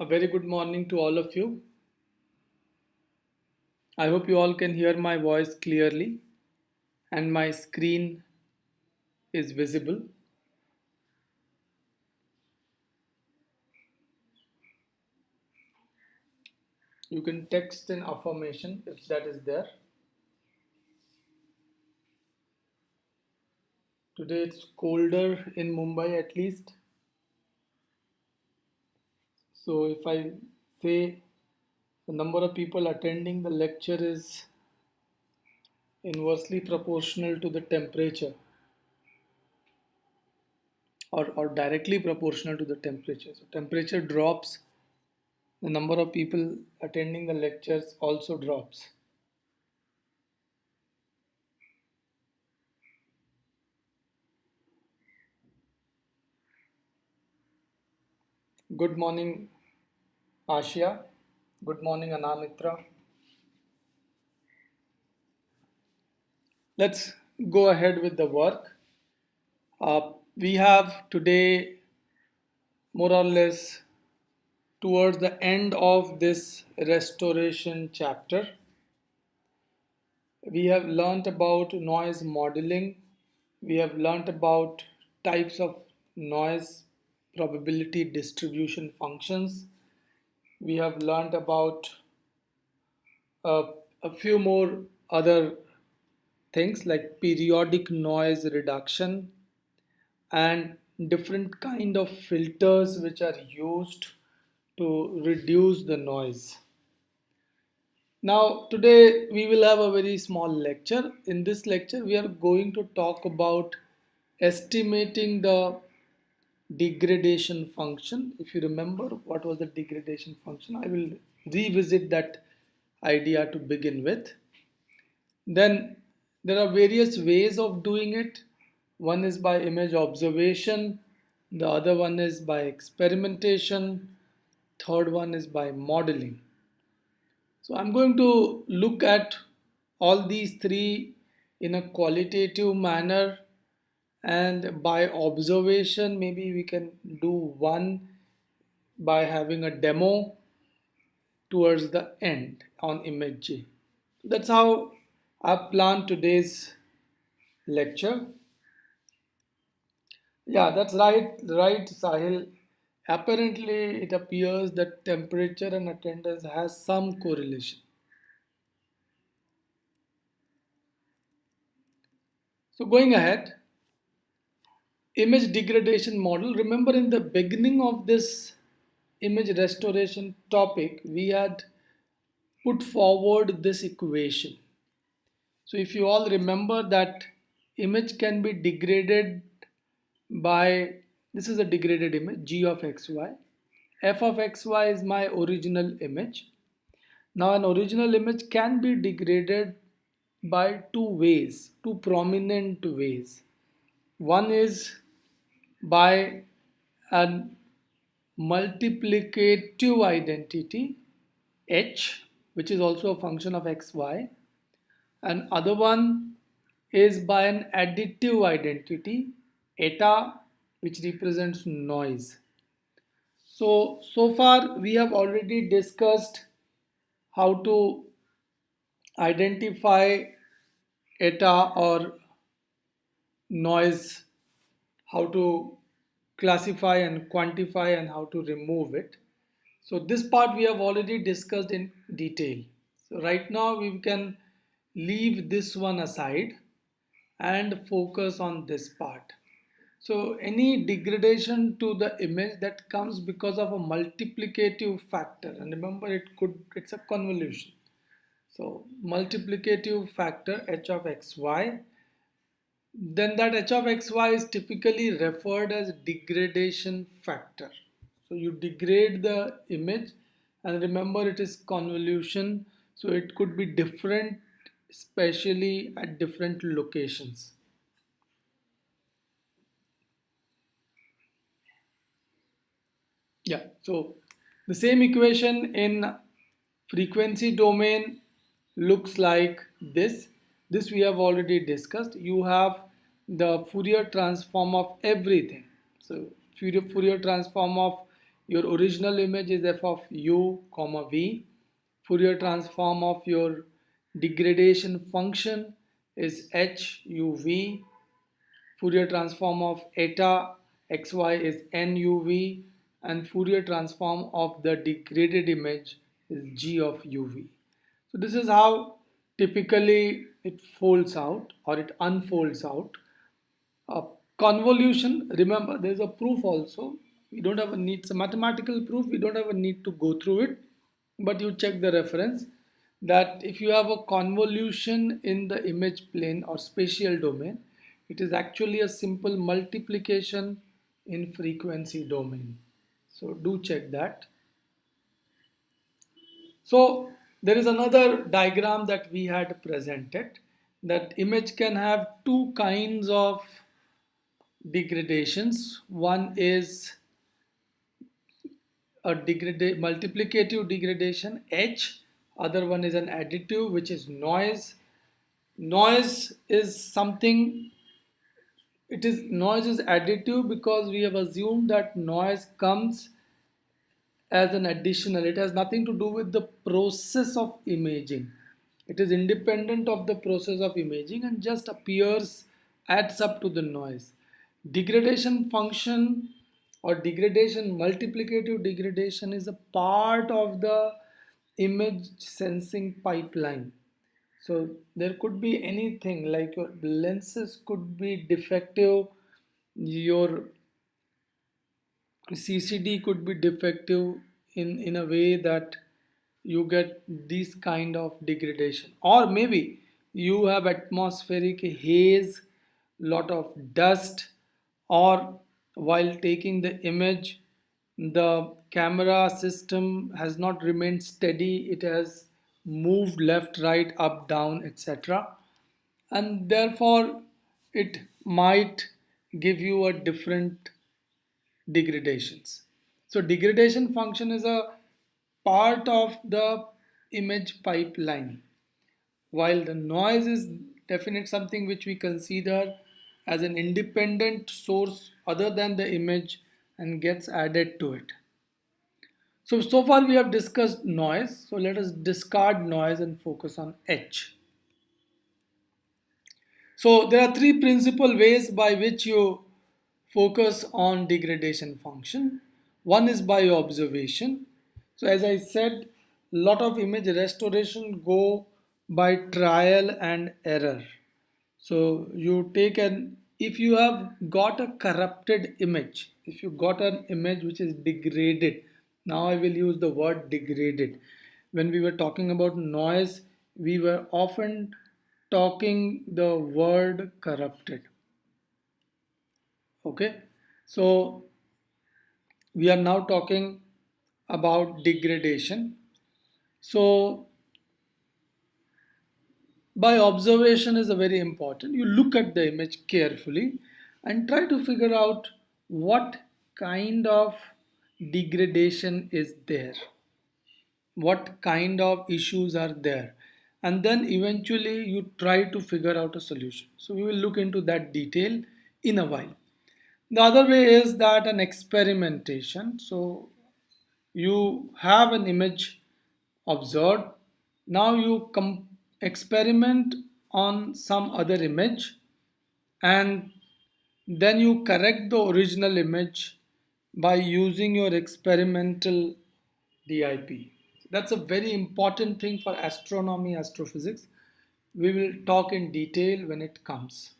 A very good morning to all of you. I hope you all can hear my voice clearly and my screen is visible. You can text in affirmation if that is there. Today it's colder in Mumbai at least. So if I say the number of people attending the lecture is inversely proportional to the temperature or directly proportional to the temperature. So temperature drops, the number of people attending the lectures also drops. Good morning, Ashia. Good morning, Anamitra. Let's go ahead with the work. We have today more or less towards the end of this restoration chapter. We have learnt about noise modeling. We have learnt about types of noise probability distribution functions. We have learnt about uh, a few more other things like periodic noise reduction and different kind of filters which are used to reduce the noise. Now today we will have a very small lecture. In this lecture we are going to talk about estimating the degradation function. If you remember what was the degradation function, I will revisit that idea to begin with. Then there are various ways of doing it. One is by image observation, the other one is by experimentation, third one is by modeling. So I'm going to look at all these three in a qualitative manner, and by observation maybe we can do one by having a demo towards the end on image J. That's how I plan today's lecture. Yeah, that's right, Sahil. Apparently, it appears that temperature and attendance has some correlation. So going ahead, image degradation model. Remember in the beginning of this image restoration topic, we had put forward this equation. So if you all remember that image can be degraded by, this is a degraded image, g of xy. F of xy is my original image. Now an original image can be degraded by two ways, two prominent ways. One is by a multiplicative identity h, which is also a function of xy, and other one is by an additive identity eta, which represents noise. So far we have already discussed how to identify eta or noise, how to classify and quantify and how to remove it. So this part we have already discussed in detail. So right now we can leave this one aside and focus on this part. So any degradation to the image that comes because of a multiplicative factor, and remember it's a convolution. So multiplicative factor h of xy, then that h of xy is typically referred as degradation factor. So you degrade the image, and remember it is convolution, so it could be different, especially at different locations. Yeah, so the same equation in frequency domain looks like this. This we have already discussed. You have the Fourier transform of everything. So Fourier transform of Your original image is f of u comma v. Fourier transform of your degradation function is h u v. Fourier transform of eta xy is nuv, and Fourier transform of the degraded image is g of uv. So this is how typically it folds out or it unfolds out. A convolution, remember there is a proof also. We don't have a need, it's a mathematical proof, we don't have a need to go through it, but you check the reference that if you have a convolution in the image plane or spatial domain, it is actually a simple multiplication in frequency domain. So do check that. So there is another diagram that we had presented, that image can have two kinds of degradations. One is a multiplicative degradation H, other one is an additive, which is noise. Noise is something, noise is additive because we have assumed that noise comes as an additional. It has nothing to do with the process of imaging. It is independent of the process of imaging and just appears, adds up to the noise. Degradation function or degradation, multiplicative degradation is a part of the image sensing pipeline. So there could be anything like your lenses could be defective, your CCD could be defective in a way that you get this kind of degradation, or maybe you have atmospheric haze, lot of dust, or while taking the image the camera system has not remained steady, it has moved left, right, up, down, etc., and therefore it might give you a different degradations. So degradation function is a part of the image pipeline, while the noise is definite something which we consider as an independent source other than the image and gets added to it. So far we have discussed noise. So let us discard noise and focus on H. So there are three principal ways by which you focus on degradation function. One is by observation. So as I said, lot of image restoration go by trial and error. So you take an, if you have got a corrupted image, if you got an image which is degraded, now I will use the word degraded. When we were talking about noise, we were often talking the word corrupted. Okay, so we are now talking about degradation. So by observation is a very important. You look at the image carefully and try to figure out what kind of degradation is there, what kind of issues are there, and then eventually you try to figure out a solution. So we will look into that detail in a while. The other way is that an experimentation. So you have an image observed. Now you experiment on some other image and then you correct the original image by using your experimental DIP. That's a very important thing for astronomy, astrophysics. We will talk in detail when it comes.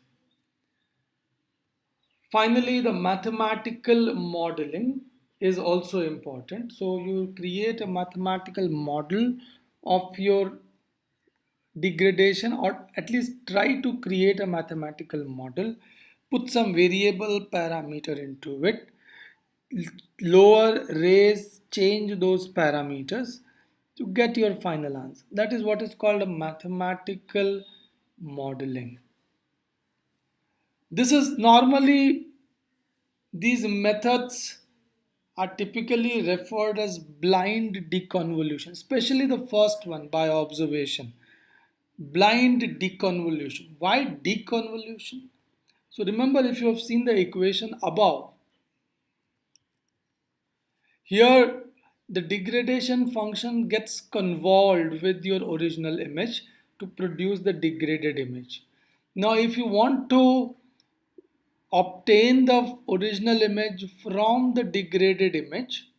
Finally, the mathematical modeling is also important. So you create a mathematical model of your degradation, or at least try to create a mathematical model, put some variable parameter into it, lower, raise, change those parameters to get your final answer. That is what is called a mathematical modeling. This is normally, these methods are typically referred as blind deconvolution, especially the first one by observation. Blind deconvolution. Why deconvolution? So remember, if you have seen the equation above, Here, the degradation function gets convolved with your original image to produce the degraded image. Now, if you want to obtain the original image from the degraded image,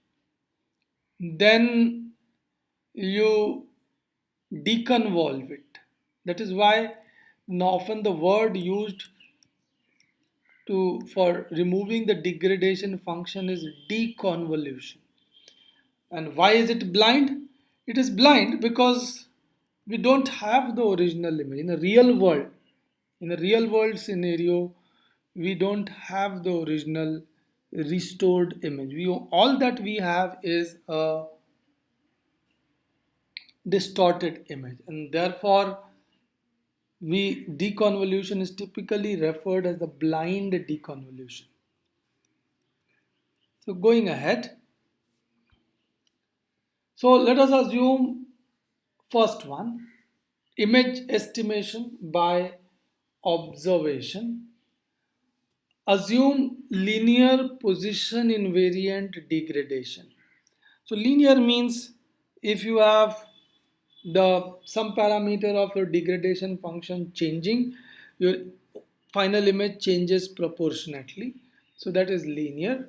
then you deconvolve it. That is why often the word used for removing the degradation function is deconvolution. And why is it blind? It is blind because we don't have the original image. In a real world scenario, we don't have the original restored image. All that we have is a distorted image, and therefore we deconvolution is typically referred as the blind deconvolution. So going ahead, so let us assume first one, image estimation by observation. Assume linear position invariant degradation. So linear means if you have the some parameter of your degradation function changing, your final image changes proportionately. So that is linear.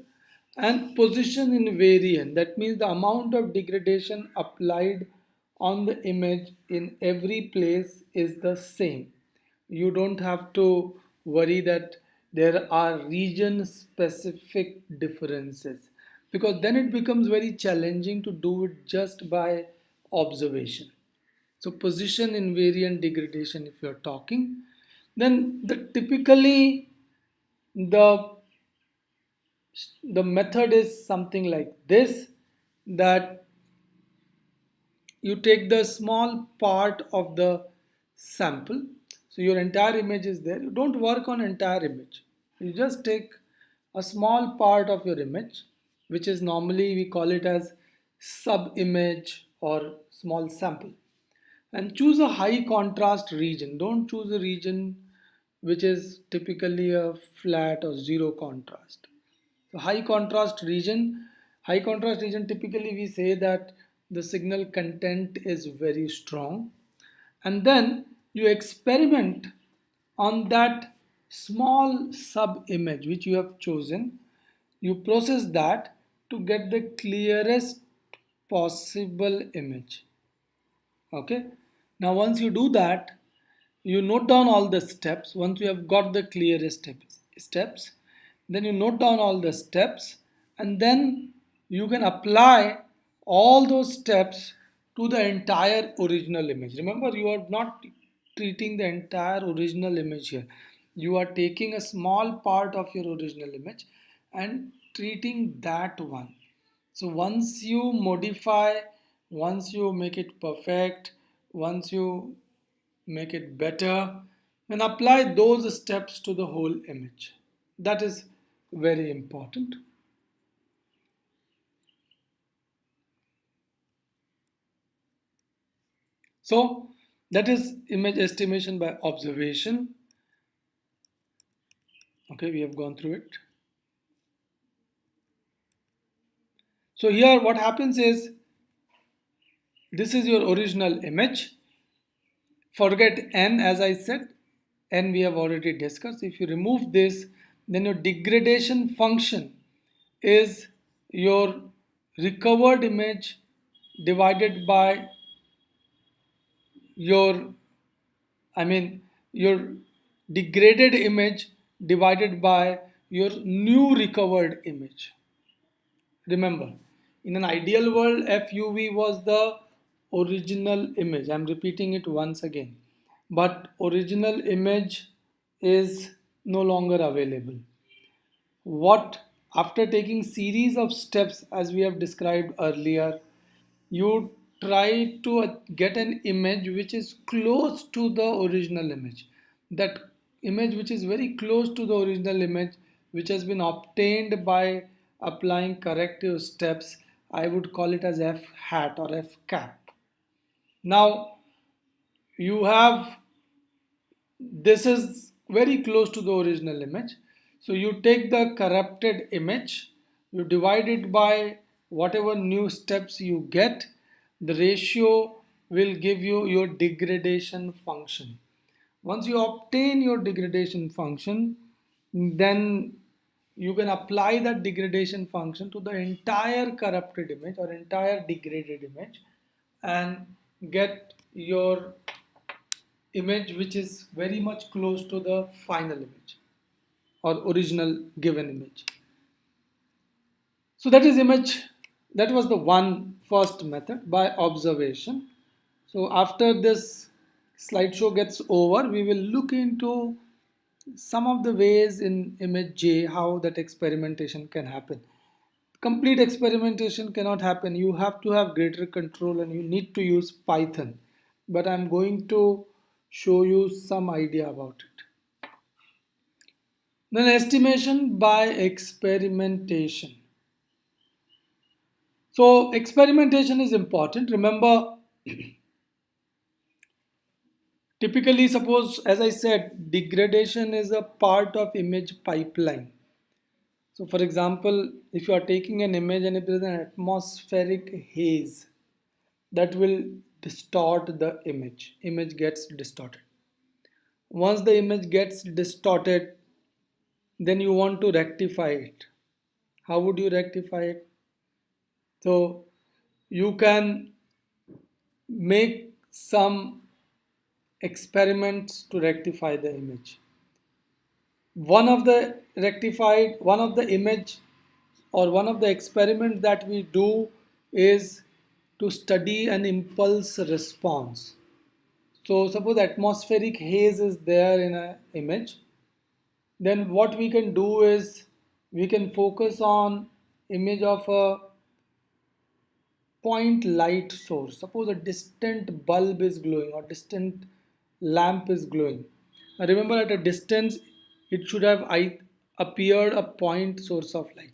And position invariant, that means the amount of degradation applied on the image in every place is the same. You don't have to worry that there are region specific differences, because then it becomes very challenging to do it just by observation. So position invariant degradation, if you're talking, then typically the the method is something like this, that you take the small part of the sample. So your entire image is there. You don't work on entire image. You just take a small part of your image, which is normally we call it as sub image or small sample, and choose a high contrast region. Don't choose a region which is typically a flat or zero contrast. So high contrast region typically we say that the signal content is very strong, and then you experiment on that small sub image which you have chosen. You process that to get the clearest possible image. Okay, now once you do that, you note down all the steps. Once you have got the clearest steps, then you note down all the steps, and then you can apply all those steps to the entire original image. Remember, you are not treating the entire original image here. You are taking a small part of your original image and treating that one. So once you modify, once you make it perfect, once you make it better, and apply those steps to the whole image. That is very important. So that is image estimation by observation. Okay, we have gone through it. So here what happens is, this is your original image. Forget n, as I said, n we have already discussed. If you remove this, then your degradation function is your recovered image divided by your, I mean, your degraded image divided by your new recovered image. Remember, in an ideal world, FUV was the original image. I'm repeating it once again. But original image is no longer available. What, after taking series of steps as we have described earlier, you try to get an image which is close to the original image. That image which is very close to the original image, which has been obtained by applying corrective steps, I would call it as F hat or F cap. Now you have, this is very close to the original image. So you take the corrupted image, you divide it by whatever new steps you get, the ratio will give you your degradation function. Once you obtain your degradation function, then you can apply that degradation function to the entire corrupted image or entire degraded image and get your image which is very much close to the final image or original given image. So that is image, that was the one first method by observation. So after this slideshow gets over, we will look into some of the ways in image J how that experimentation can happen. Complete experimentation cannot happen. You have to have greater control and you need to use Python. But I'm going to show you some idea about it. Then estimation by experimentation. So experimentation is important. Remember, typically suppose, as I said, degradation is a part of image pipeline. So for example, if you are taking an image and if there is an atmospheric haze, that will distort the image gets distorted. Once the image gets distorted, then you want to rectify it. How would you rectify it? So you can make some experiments to rectify the image. One of the image or one of the experiments that we do is to study an impulse response. So suppose atmospheric haze is there in an image, then what we can do is we can focus on image of a point light source. Suppose a distant bulb is glowing or distant lamp is glowing. Now remember, at a distance it should have appeared a point source of light.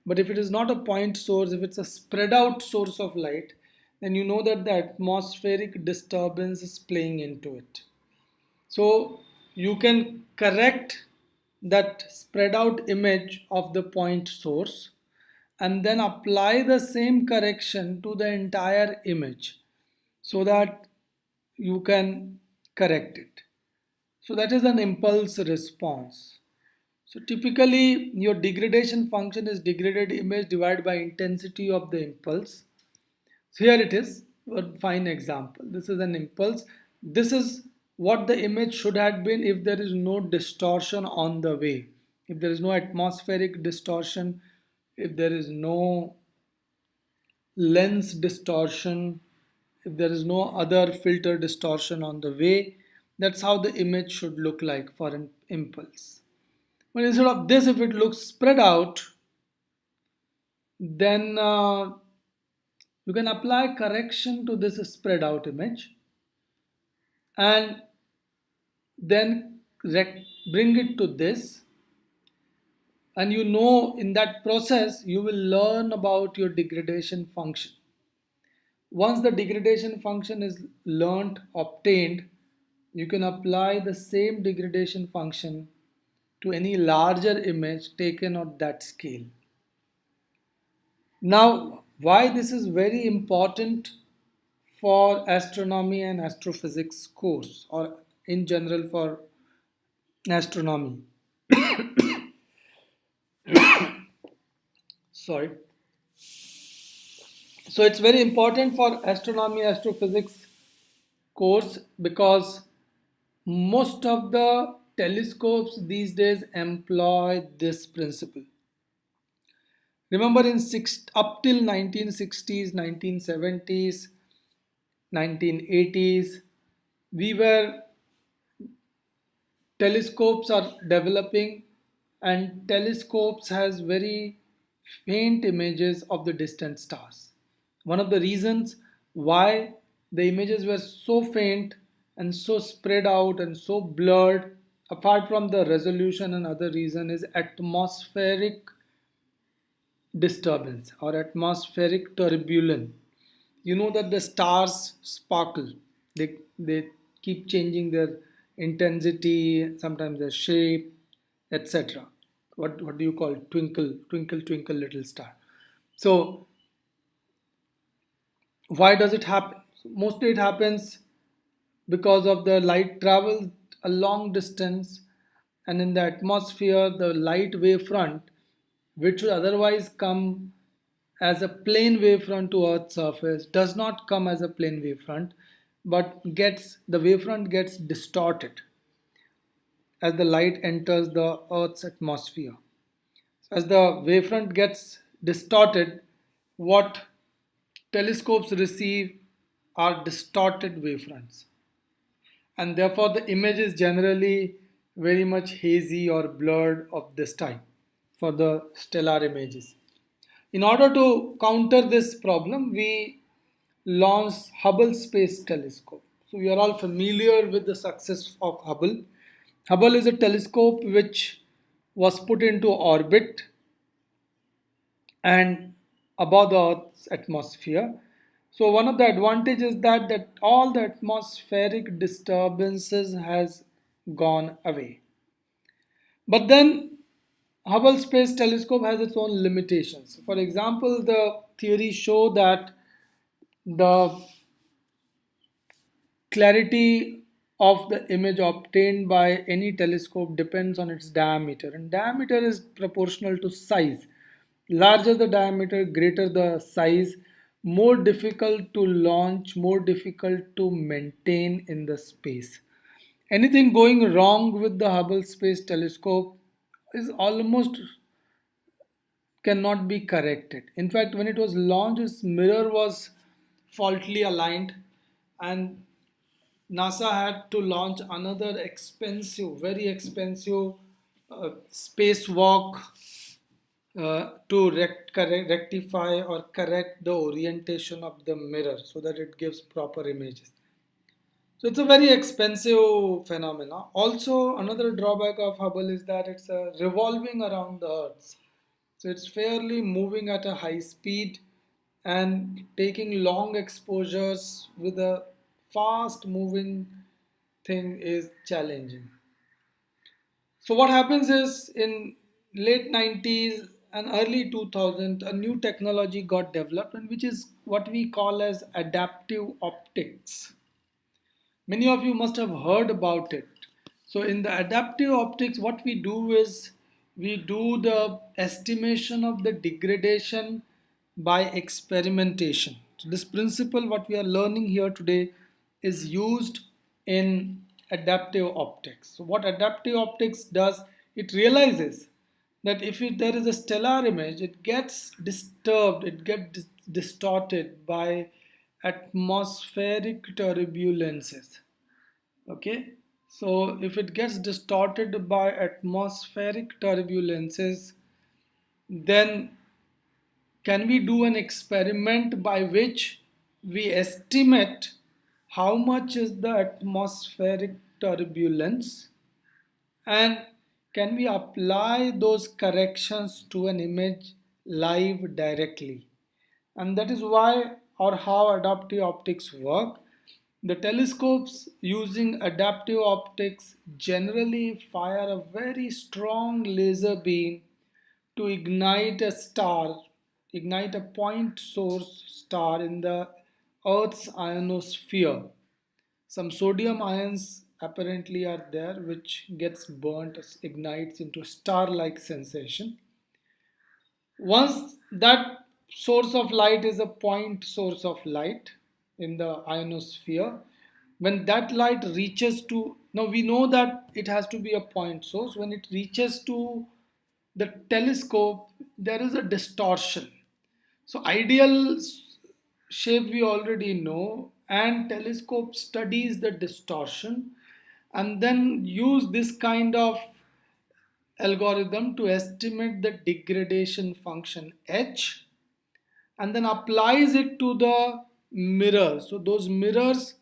But if it is not a point source, if it's a spread out source of light, then you know that the atmospheric disturbance is playing into it. So you can correct that spread out image of the point source and then apply the same correction to the entire image so that you can correct it. So that is an impulse response. So typically your degradation function is degraded image divided by intensity of the impulse. So here it is, a fine example. This is an impulse. This is what the image should have been if there is no distortion on the way. If there is no atmospheric distortion, if there is no lens distortion, if there is no other filter distortion on the way, that's how the image should look like for an impulse. But instead of this, if it looks spread out, then you can apply correction to this spread out image and then bring it to this, and you know in that process you will learn about your degradation function. Once the degradation function is learned, obtained, you can apply the same degradation function to any larger image taken on that scale. Now, why this is very important for astronomy and astrophysics course or in general for astronomy. Sorry. So it's very important for astronomy astrophysics course because most of the telescopes these days employ this principle. Remember up till 1960s, 1970s, 1980s, we were telescopes are developing and telescopes has very faint images of the distant stars. One of the reasons why the images were so faint and so spread out and so blurred, apart from the resolution and other reason, is atmospheric disturbance or atmospheric turbulence. You know that the stars sparkle, they keep changing their intensity, sometimes their shape, etc. What do you call twinkle, twinkle, twinkle, little star? So Why does it happen? Mostly it happens because of the light travels a long distance, and in the atmosphere the light wavefront, which would otherwise come as a plane wavefront to earth's surface, does not come as a plane wavefront, but gets the wavefront gets distorted as the light enters the earth's atmosphere. As the wavefront gets distorted, what telescopes receive are distorted wavefronts, and therefore the image is generally very much hazy or blurred of this type for the stellar images. In order to counter this problem, we launched Hubble Space Telescope. So we are all familiar with the success of Hubble. Hubble is a telescope which was put into orbit and above the Earth's atmosphere. So one of the advantages is that all the atmospheric disturbances has gone away. But then Hubble Space Telescope has its own limitations. For example, the theories show that the clarity of the image obtained by any telescope depends on its diameter, and diameter is proportional to size. Larger the diameter, greater the size, more difficult to launch, more difficult to maintain in the space. Anything going wrong with the Hubble Space Telescope is almost cannot be corrected. In fact, when it was launched, its mirror was faultily aligned, and NASA had to launch another expensive, very expensive spacewalk to rectify or correct the orientation of the mirror so that it gives proper images. So it's a very expensive phenomena. Also, another drawback of Hubble is that it's revolving around the Earth. So it's fairly moving at a high speed and taking long exposures with a fast moving thing is challenging. So what happens is in late 90s and early 2000 a new technology got developed, and which is what we call as adaptive optics. Many of you must have heard about it. So in the adaptive optics, what we do is we do the estimation of the degradation by experimentation. So this principle, what we are learning here today, is used in adaptive optics. So what adaptive optics does, it realizes that if there is a stellar image, it gets disturbed, it gets distorted by atmospheric turbulences. Okay, so if it gets distorted by atmospheric turbulences, then can we do an experiment by which we estimate how much is the atmospheric turbulence, and can we apply those corrections to an image live directly? And that is why or how adaptive optics work. The telescopes using adaptive optics generally fire a very strong laser beam to ignite a star, ignite a point source star in the Earth's ionosphere. Some sodium ions apparently are there which gets burnt, ignites into star-like sensation. Once that source of light is a point source of light in the ionosphere, when that light reaches to, now we know that it has to be a point source, when it reaches to the telescope, there is a distortion. So ideal shape we already know, and telescope studies the distortion and then use this kind of algorithm to estimate the degradation function h, and then applies it to the mirror. So those mirrors,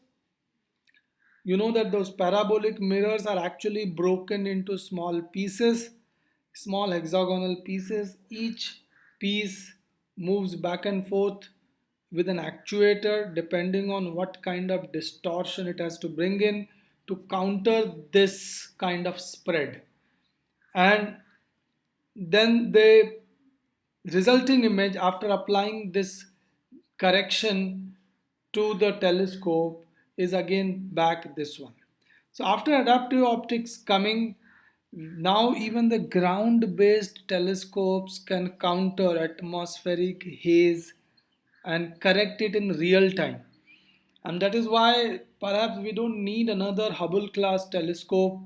you know that those parabolic mirrors are actually broken into small pieces, small hexagonal pieces. Each piece moves back and forth with an actuator depending on what kind of distortion it has to bring in to counter this kind of spread. And then the resulting image, after applying this correction, to the telescope is again back this one. So after adaptive optics coming, now even the ground based telescopes can counter atmospheric haze and correct it in real time. And that is why perhaps we don't need another Hubble class telescope,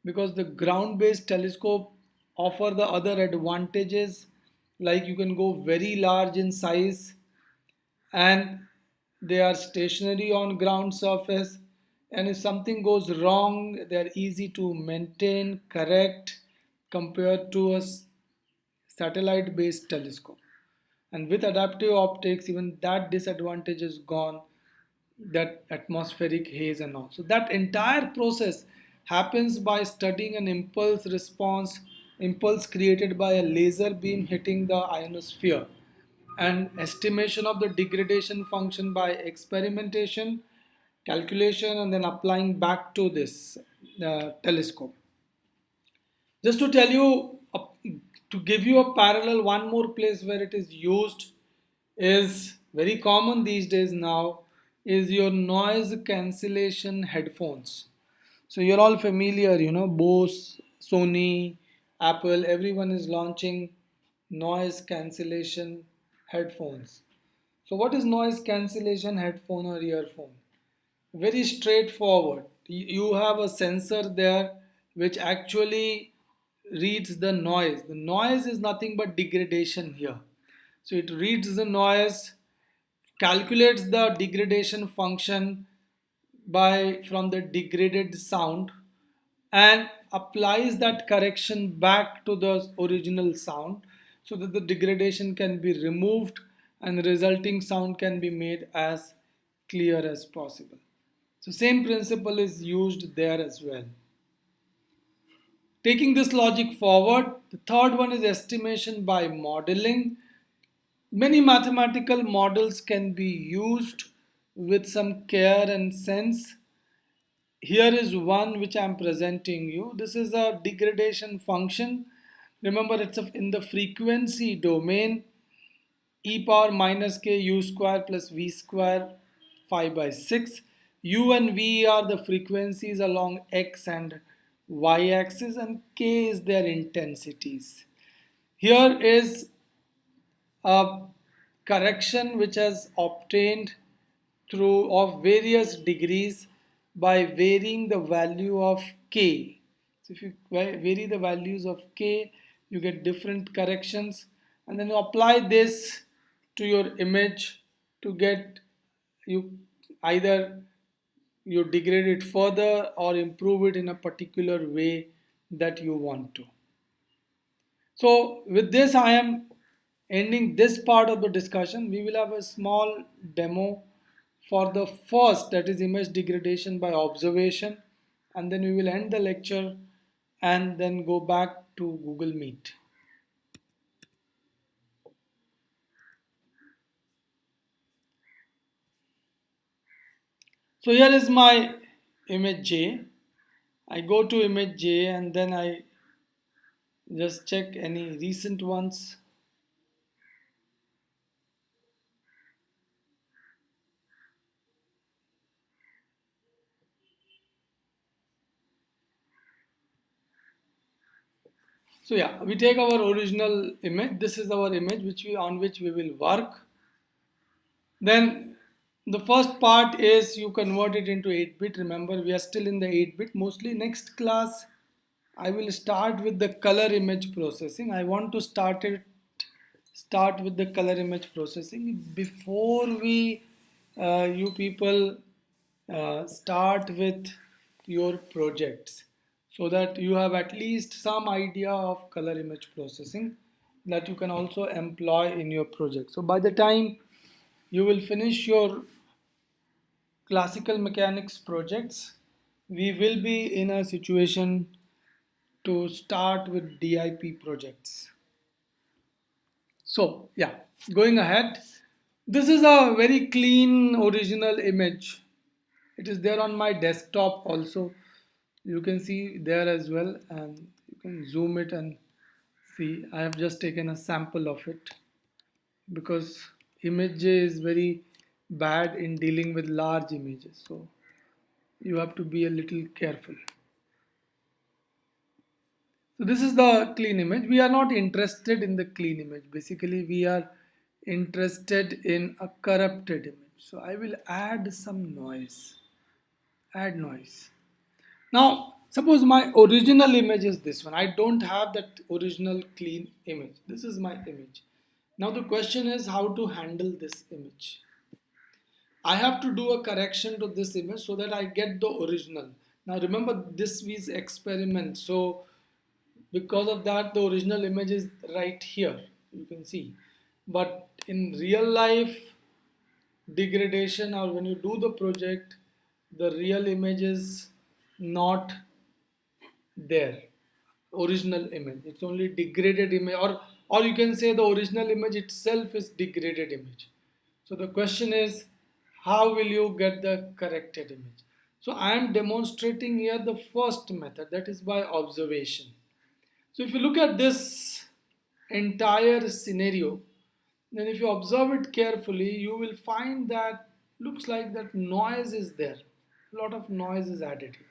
because the ground based telescope offer the other advantages, like you can go very large in size and they are stationary on ground surface, and if something goes wrong they are easy to maintain, correct, compared to a satellite based telescope. And with adaptive optics even that disadvantage is gone, that atmospheric haze and all. So that entire process happens by studying an impulse created by a laser beam hitting the ionosphere, and estimation of the degradation function by experimentation, calculation, and then applying back to this telescope. Just to tell you, to give you a parallel, one more place where it is used is very common these days now is your noise cancellation headphones. So you're all familiar, Bose, Sony, Apple, everyone is launching noise cancellation headphones. So what is noise cancellation headphone or earphone? Very straightforward. You have a sensor there which actually reads the noise. The noise is nothing but degradation here. So it reads the noise, calculates the degradation function by from the degraded sound, and applies that correction back to the original sound so that the degradation can be removed and the resulting sound can be made as clear as possible. So same principle is used there as well. Taking this logic forward, the third one is estimation by modeling. Many mathematical models can be used with some care and sense. Here is one which I am presenting you. This is a degradation function. Remember, it's in the frequency domain, e power minus k u square plus v square 5 by 6. U and v are the frequencies along x and y axis, and k is their intensities. Here is a correction which has obtained through of various degrees by varying the value of k. So if you vary the values of k, you get different corrections, and then you apply this to your image to get you either you degrade it further or improve it in a particular way that you want to. So with this, I am ending this part of the discussion. We will have a small demo for the first, that is image degradation by observation, and then we will end the lecture and then go back to Google Meet. So here is my image J. I go to image J and then I just check any recent ones. So yeah, we take our original image. This is our image on which we will work. Then the first part is you convert it into 8-bit. Remember, we are still in the 8-bit. Mostly next class, I will start with the color image processing. I want to start with the color image processing before we you people start with your projects, so that you have at least some idea of color image processing that you can also employ in your project. So by the time you will finish your classical mechanics projects, we will be in a situation to start with DIP projects. So yeah, going ahead, this is a very clean original image. It is there on my desktop also. You can see there as well, and you can zoom it and see. I have just taken a sample of it because image is very bad in dealing with large images. So you have to be a little careful. So this is the clean image. We are not interested in the clean image. Basically, we are interested in a corrupted image. So I will add some noise. Add noise. Now, suppose my original image is this one. I don't have that original clean image. This is my image. Now the question is how to handle this image. I have to do a correction to this image so that I get the original. Now remember this is experiment. So because of that the original image is right here. You can see. But in real life degradation or when you do the project, the real image is not there, original image, it's only degraded image, or you can say the original image itself is degraded image. So the question is how will you get the corrected image. So I am demonstrating here the first method, that is by observation. So if you look at this entire scenario, then if you observe it carefully you will find that looks like that noise is there, a lot of noise is added here,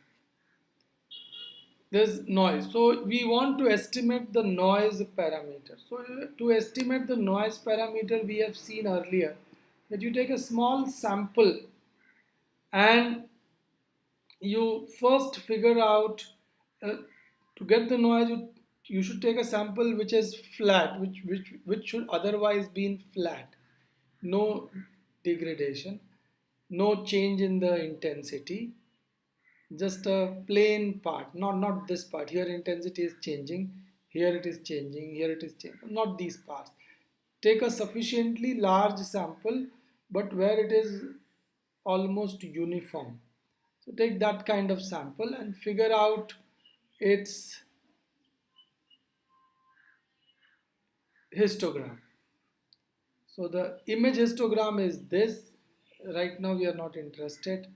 there's noise. So we want to estimate the noise parameter. So to estimate the noise parameter we have seen earlier that you take a small sample and you first figure out uh, to get the noise you should take a sample which is flat, which should otherwise be in flat, no degradation, no change in the intensity, just a plain part, not this part here intensity is changing, here it is changing, here it is changing, not these parts. Take a sufficiently large sample but where it is almost uniform. So take that kind of sample and figure out its histogram. So the image histogram is this. Right now we are not interested.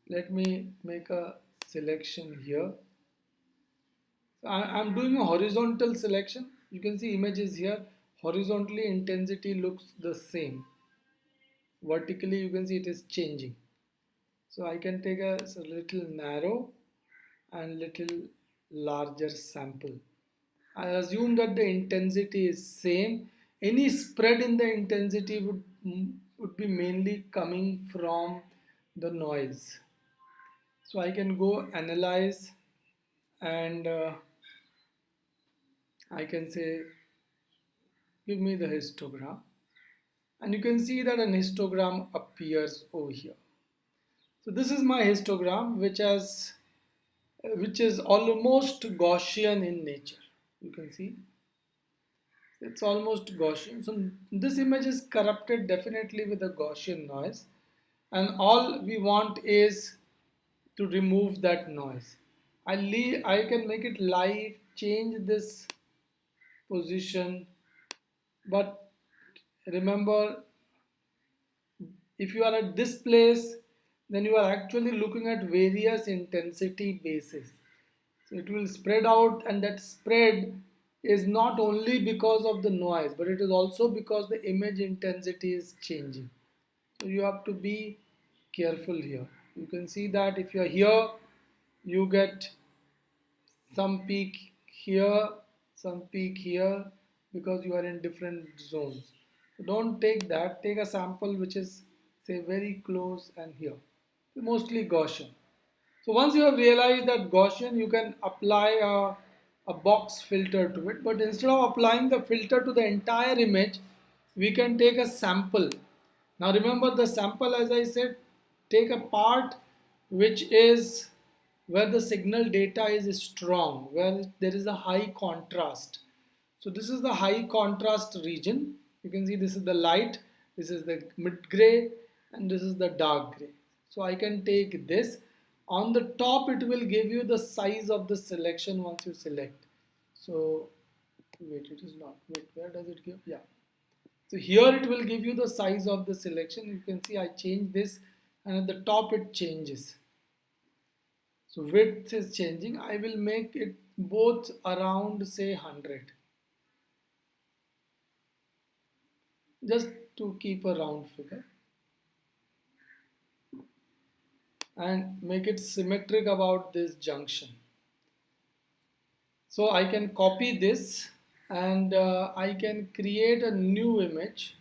Let me make a selection here. I'm doing a horizontal selection. You can see images here. Horizontally intensity looks the same. Vertically you can see it is changing. So I can take a little narrow and little larger sample. I assume that the intensity is same. Any spread in the intensity would be mainly coming from the noise. So I can go analyze and I can say give me the histogram, and you can see that an histogram appears over here. So this is my histogram which is almost Gaussian in nature. You can see it's almost Gaussian. So this image is corrupted definitely with a Gaussian noise, and all we want is to remove that noise. I can make it live, change this position, but remember if you are at this place then you are actually looking at various intensity bases, so it will spread out, and that spread is not only because of the noise but it is also because the image intensity is changing. So you have to be careful here. You can see that if you are here you get some peak here, some peak here, because you are in different zones. So don't take that, take a sample which is say very close and here, mostly Gaussian. So once you have realized that Gaussian, you can apply a box filter to it, but instead of applying the filter to the entire image, we can take a sample. Now remember the sample, as I said, take a part which is where the signal data is strong, where there is a high contrast. So this is the high contrast region. You can see this is the light, this is the mid gray, and this is the dark gray. So I can take this. On the top it will give you the size of the selection once you select. So wait, it is not. Wait, where does it give? Yeah. So here it will give you the size of the selection. You can see I change this and at the top it changes. So width is changing. I will make it both around say 100. Just to keep a round figure. and make it symmetric about this junction. So I can copy this and I can create a new image.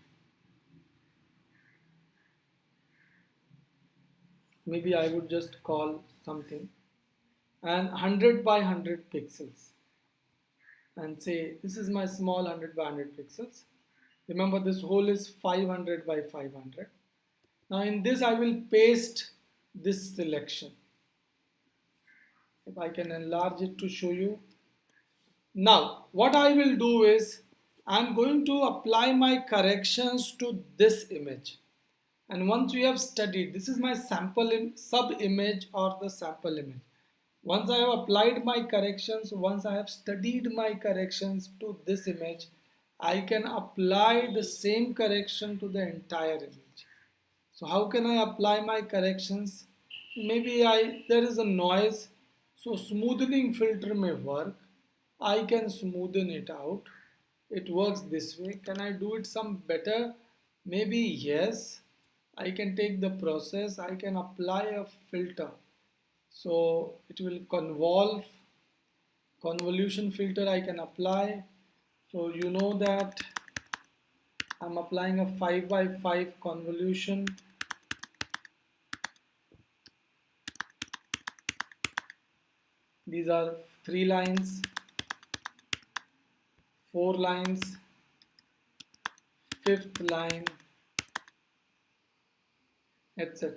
Maybe I would just call something and 100 by 100 pixels and say this is my small 100 by 100 pixels. Remember this hole is 500 by 500. Now in this I will paste this selection. If I can enlarge it to show you. Now what I will do is I'm going to apply my corrections to this image. And once we have studied, this is my sample sub image or the sample image. Once I have applied my corrections, once I have studied my corrections to this image, I can apply the same correction to the entire image. So how can I apply my corrections? Maybe there is a noise, so smoothing filter may work. I can smoothen it out. It works this way. Can I do it some better? Maybe yes. I can take the process. I can apply a filter. So it will convolution filter I can apply. So you know that I'm applying a 5 by 5 convolution. These are 3 lines, 4 lines, 5th line, etc.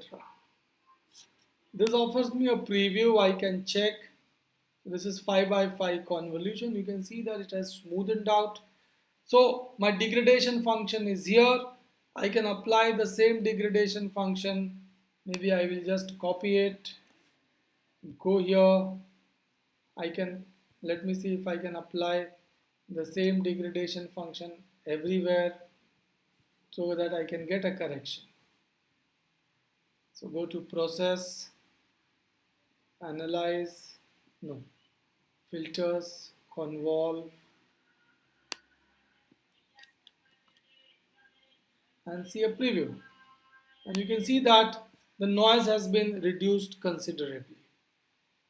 This offers me a preview. I can check. This is 5 by 5 convolution. You can see that it has smoothened out. So my degradation function is here. I can apply the same degradation function. Maybe I will just copy it, go here. I can, let me see if I can apply the same degradation function everywhere so that I can get a correction. So go to process, analyze, no, filters, convolve, and see a preview. And you can see that the noise has been reduced considerably.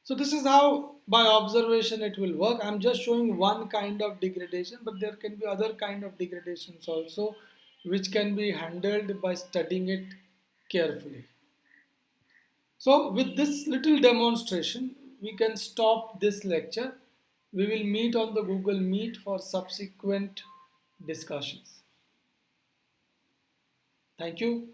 So this is how by observation it will work. I'm just showing one kind of degradation, but there can be other kind of degradations also which can be handled by studying it carefully. So with this little demonstration, we can stop this lecture. We will meet on the Google Meet for subsequent discussions. Thank you.